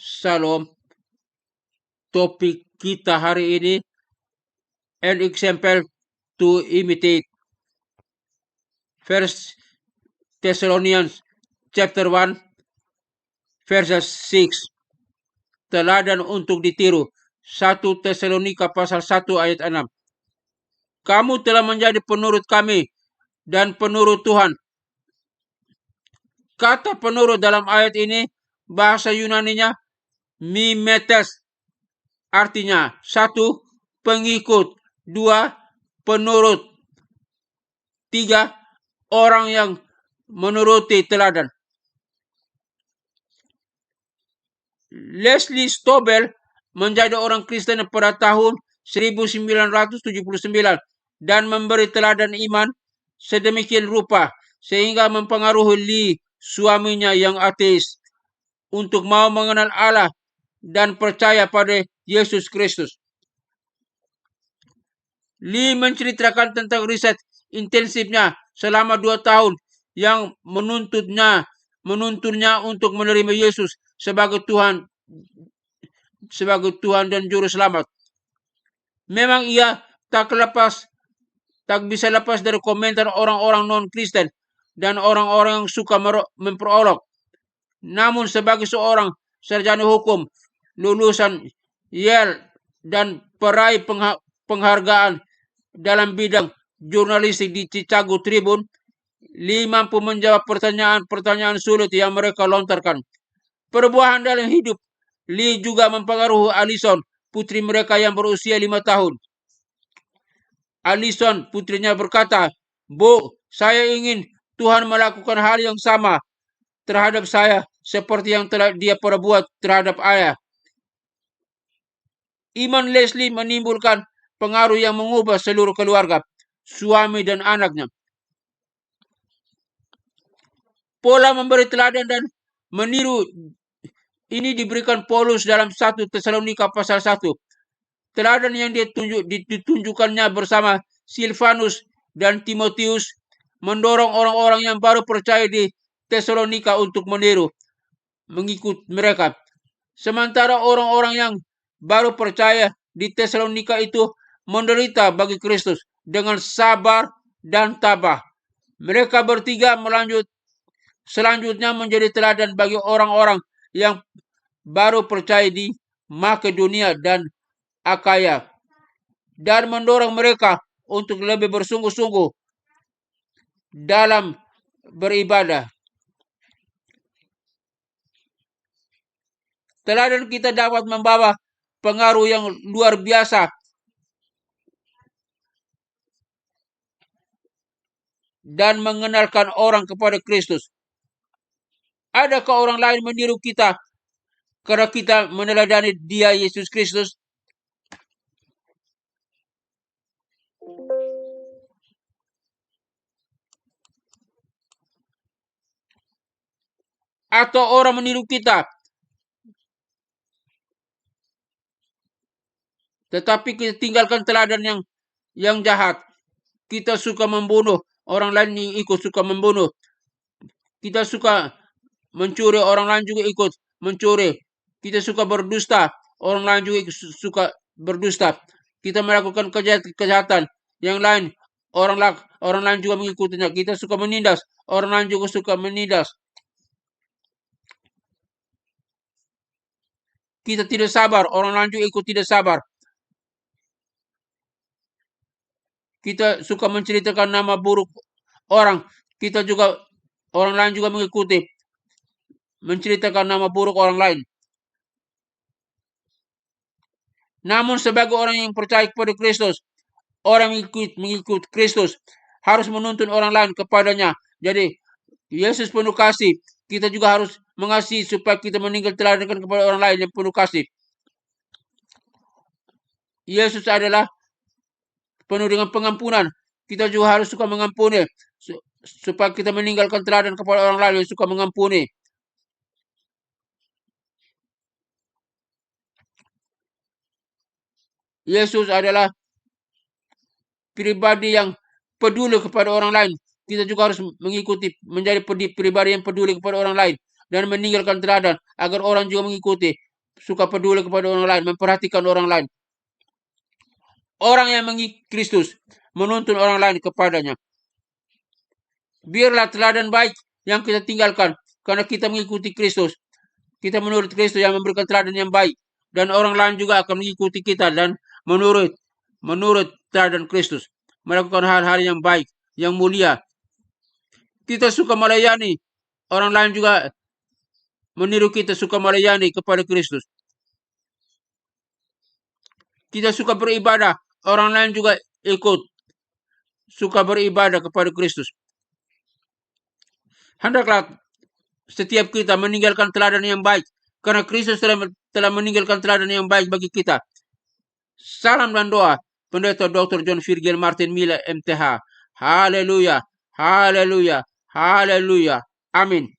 Shalom. Topik kita hari ini, an example to imitate. First Thessalonians chapter 1 verses 6. Teladan untuk ditiru. 1 Tesalonika pasal 1 ayat 6. Kamu telah menjadi penurut kami dan penurut Tuhan. Kata penurut dalam ayat ini, bahasa Yunaninya mimetes. Artinya, 1. Pengikut. 2. Penurut. 3. Orang yang menuruti teladan. Leslie Stobel menjadi orang Kristen pada tahun 1979 dan memberi teladan iman sedemikian rupa sehingga mempengaruhi Lee, suaminya yang ateis, untuk mau mengenal Allah dan percaya pada Yesus Kristus. Lee menceritakan tentang riset intensifnya selama 2 tahun yang menuntunnya untuk menerima Yesus sebagai Tuhan dan Juru Selamat. Memang ia tak bisa lepas dari komentar orang-orang non-Kristen dan orang-orang yang suka memperolok. Namun sebagai seorang sarjana hukum, lulusan Yale dan peraih penghargaan dalam bidang jurnalistik di Chicago Tribune, Lee mampu menjawab pertanyaan sulit yang mereka lontarkan. Perubahan dalam hidup Lee juga mempengaruhi Alison, putri mereka yang berusia 5 tahun. Alison, putrinya berkata, "Bu, saya ingin Tuhan melakukan hal yang sama terhadap saya seperti yang telah Dia perbuat terhadap ayah." Iman Leslie menimbulkan pengaruh yang mengubah seluruh keluarga, suami dan anaknya. Pola memberi teladan dan meniru ini diberikan Paulus dalam 1 Tesalonika pasal 1. Teladan yang ditunjukkannya bersama Silvanus dan Timotius mendorong orang-orang yang baru percaya di Tesalonika untuk mengikut mereka. Sementara orang-orang yang baru percaya di Tesalonika itu menderita bagi Kristus dengan sabar dan tabah. Mereka bertiga selanjutnya menjadi teladan bagi orang-orang yang baru percaya di Makedonia dan Akaya dan mendorong mereka untuk lebih bersungguh-sungguh dalam beribadah. Teladan kita dapat membawa pengaruh yang luar biasa dan mengenalkan orang kepada Kristus. Adakah orang lain meniru kita karena kita meneladani Dia, Yesus Kristus? Atau orang meniru kita tetapi kita tinggalkan teladan yang jahat? Kita suka membunuh, orang lain ikut suka membunuh. Kita suka mencuri, orang lain juga ikut mencuri. Kita suka berdusta, orang lain juga suka berdusta. Kita melakukan kejahatan yang lain, orang lain juga mengikutinya. Kita suka menindas, orang lain juga suka menindas. Kita tidak sabar, orang lain juga ikut tidak sabar. Kita suka menceritakan nama buruk orang, orang lain juga mengikuti menceritakan nama buruk orang lain. Namun sebagai orang yang percaya kepada Kristus, orang mengikut Kristus harus menuntun orang lain kepadanya. Jadi Yesus penuh kasih, kita juga harus mengasihi supaya kita meninggal teladan kepada orang lain yang penuh kasih. Yesus adalah penuh dengan pengampunan. Kita juga harus suka mengampuni supaya kita meninggalkan teladan kepada orang lain yang suka mengampuni. Yesus adalah pribadi yang peduli kepada orang lain. Kita juga harus mengikuti, menjadi pribadi yang peduli kepada orang lain dan meninggalkan teladan agar orang juga mengikuti. suka peduli kepada orang lain, memperhatikan orang lain. Orang yang mengikuti Kristus menuntun orang lain kepadanya. Biarlah teladan baik yang kita tinggalkan karena kita mengikuti Kristus. Kita menurut Kristus yang memberikan teladan yang baik, dan orang lain juga akan mengikuti kita dan menurut teladan Kristus, melakukan hal-hal yang baik, yang mulia. Kita suka melayani, orang lain juga meniru kita suka melayani kepada Kristus. Kita suka beribadah, orang lain juga ikut suka beribadah kepada Kristus. Hendaklah setiap kita meninggalkan teladan yang baik, karena Kristus telah meninggalkan teladan yang baik bagi kita. Salam dan doa, Pendeta Dr. John Virgil Martin Miller, MTH. Haleluya, haleluya, haleluya. Amin.